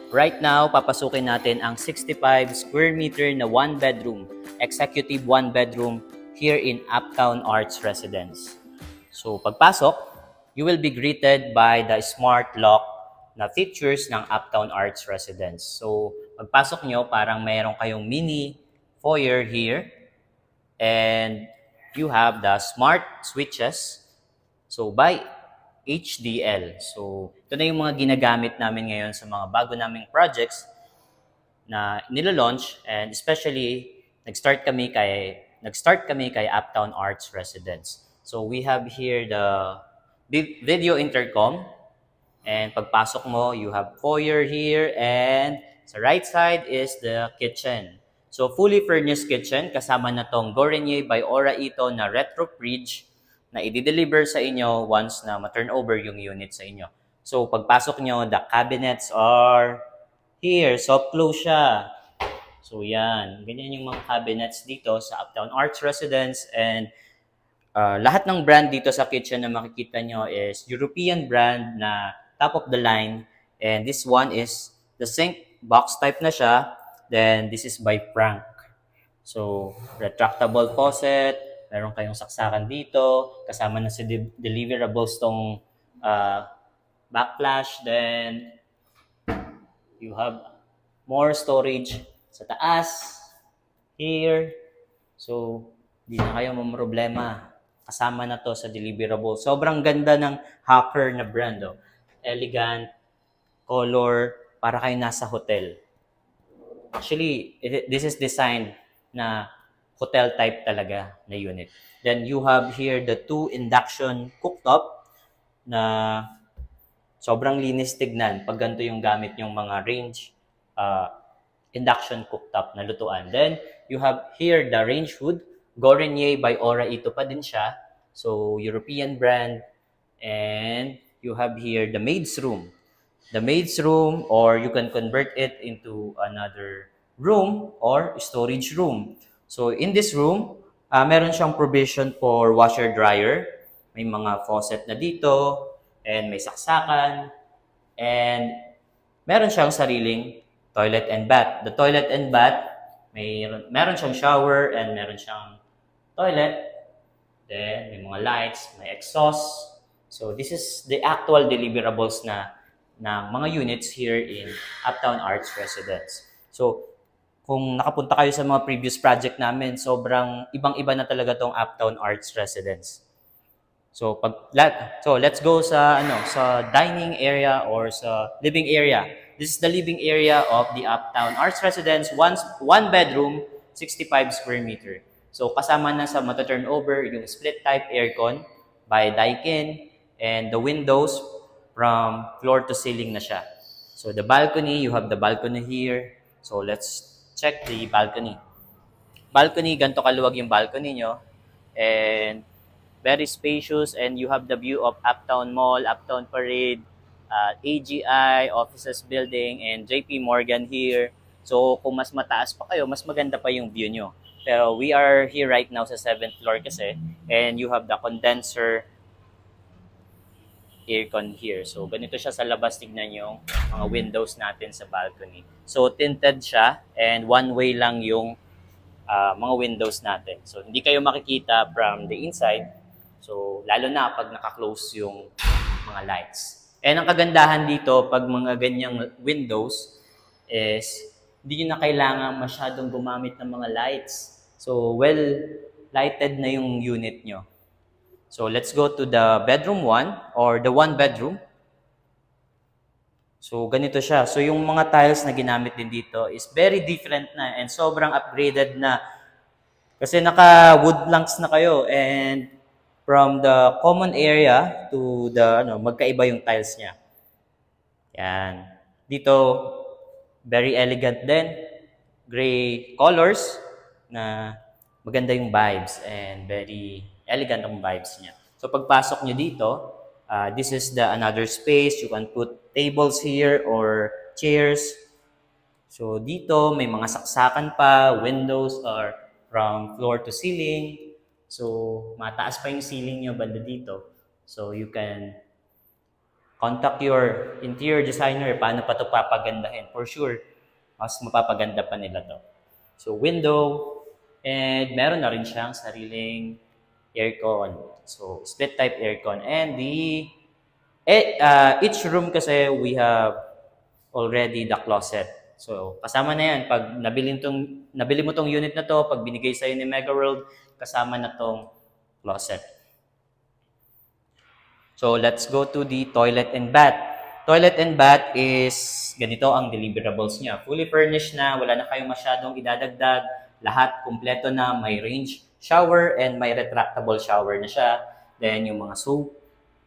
Right now, papasukin natin ang 65 square meter na one-bedroom, executive one-bedroom here in Uptown Arts Residence. So, pagpasok, you will be greeted by the smart lock na features ng Uptown Arts Residence. So, pagpasok nyo, parang mayroon kayong mini foyer here and you have the smart switches. So, by HDL. So, ito na yung mga ginagamit namin ngayon sa mga bago naming projects na nilo-launch, and especially nag-start kami kay Uptown Arts Residence. So, we have here the video intercom, and pagpasok mo, you have foyer here, and sa right side is the kitchen. So, fully furnished kitchen, kasama na tong Gorenje by Ora Ito na retro fridge na i-deliver sa inyo once na ma-turn over yung unit sa inyo. So, pagpasok nyo, the cabinets are here. Soft close siya. So, yan. Ganyan yung mga cabinets dito sa Uptown Arts Residence. And lahat ng brand dito sa kitchen na makikita nyo is European brand na top of the line. And this one is the sink box type na siya. Then, this is by Frank. So, retractable faucet. Meron kayong saksakan dito. Kasama na si deliverables tong backflash. Then, you have more storage sa taas. Here. So, di na kayo mamroblema. Kasama na to sa deliverables. Sobrang ganda ng Hacker na brand. Oh. Elegant, color, para kayo nasa hotel. Actually, this is designed na hotel type talaga na unit. Then you have here the 2 induction cooktop na sobrang linis tignan pag ganito yung gamit yung mga range induction cooktop na lutuan. Then you have here the range hood, Gorenje by Ora Ito pa din siya. So European brand. And you have here the maid's room. The maid's room, or you can convert it into another room or storage room. So, in this room, meron siyang provision for washer-dryer. May mga faucet na dito, and may saksakan, and meron siyang sariling toilet and bath. The toilet and bath, meron siyang shower, and meron siyang toilet. Then, may mga lights, may exhaust. So, this is the actual deliverables na mga units here in Uptown Arts Residence. So, kung nakapunta kayo sa mga previous project namin, sobrang ibang-iba na talaga tong Uptown Arts Residence. So, let's go sa dining area or sa living area. This is the living area of the Uptown Arts Residence, one bedroom, 65 square meter. So, kasama na sa mata-turnover yung split type aircon by Daikin, and the windows from floor to ceiling na siya. So, the balcony, you have the balcony here. So, let's check the balcony. Balcony, ganito kaluwag yung balcony nyo. And very spacious, and you have the view of Uptown Mall, Uptown Parade, AGI, offices building, and JP Morgan here. So, kung mas mataas pa kayo, mas maganda pa yung view nyo. Pero we are here right now sa 7th floor kasi, and you have the condenser aircon here. So, ganito siya sa labas. Tignan yung mga windows natin sa balcony. So, tinted siya, and one way lang yung mga windows natin. So, hindi kayo makikita from the inside. So, lalo na pag naka-close yung mga lights. And ang kagandahan dito, pag mga ganyang windows, is hindi nyo na kailangan masyadong gumamit ng mga lights. So, well-lighted na yung unit nyo. So, let's go to the bedroom 1 or the one bedroom. So, ganito siya. So, yung mga tiles na ginamit din dito is very different na and sobrang upgraded na. Kasi naka-wood planks na kayo, and from the common area to the, magkaiba yung tiles niya. Yan. Dito, very elegant din. Gray colors na maganda yung vibes and very elegant ang vibes niya. So, pagpasok nyo dito, this is the another space. You can put tables here or chairs. So, dito, may mga saksakan pa. Windows are from floor to ceiling. So, mataas pa yung ceiling nyo banda dito. So, you can contact your interior designer, paano pa ito papagandahin. For sure, mas mapapaganda pa nila to. So, window, and meron na rin siyang sariling aircon. So, split type aircon. And each room kasi we have already the closet. So, kasama na yan. Pag nabili mo tong unit na to, pag binigay sa'yo ni Megaworld, kasama na tong closet. So, let's go to the toilet and bath. Toilet and bath is ganito ang deliverables niya. Fully furnished na, wala na kayong masyadong idadagdag. Lahat kumpleto na, may range shower and may retractable shower na siya. Then, yung mga soap,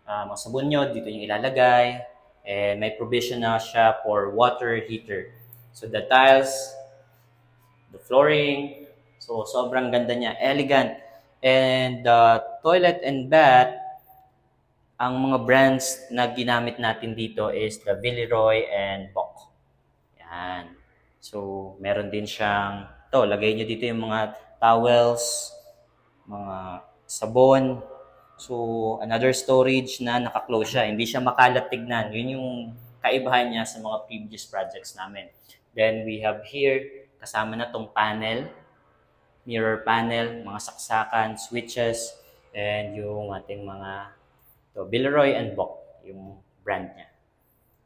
mga sabon nyo, dito yung ilalagay. And may provision na siya for water heater. So, the tiles, the flooring, so sobrang ganda niya, elegant. And the toilet and bath, ang mga brands na ginamit natin dito is the Villeroy and Bock. Yan. So, meron din siyang, lagay nyo dito yung mga towels, mga sabon. So, another storage na naka-close siya. Hindi siya makalat tignan. Yun yung kaibahan niya sa mga previous projects namin. Then, we have here, kasama na tong panel, mirror panel, mga saksakan, switches, and yung ating mga Villeroy and Bock, yung brand niya.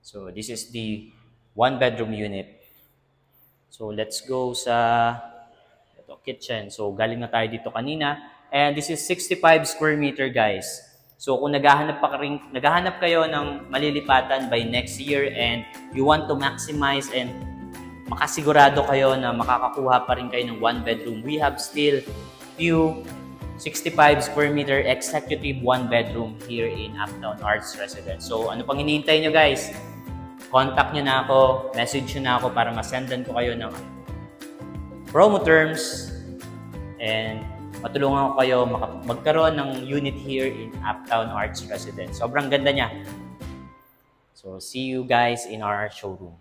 So, this is the one-bedroom unit. So, let's go sa kitchen. So, galing na tayo dito kanina. And this is 65 square meter, guys. So, kung naghahanap kayo ng malilipatan by next year and you want to maximize and makasigurado kayo na makakakuha pa rin kayo ng one-bedroom, we have still few 65 square meter executive one-bedroom here in Uptown Arts Residence. So, ano pang hinihintay nyo, guys? Contact nyo na ako, message nyo na ako para masendan ko kayo ng promo terms and matulungan ko kayo magkaroon ng unit here in Uptown Arts Residence. Sobrang ganda niya. So, see you guys in our showroom.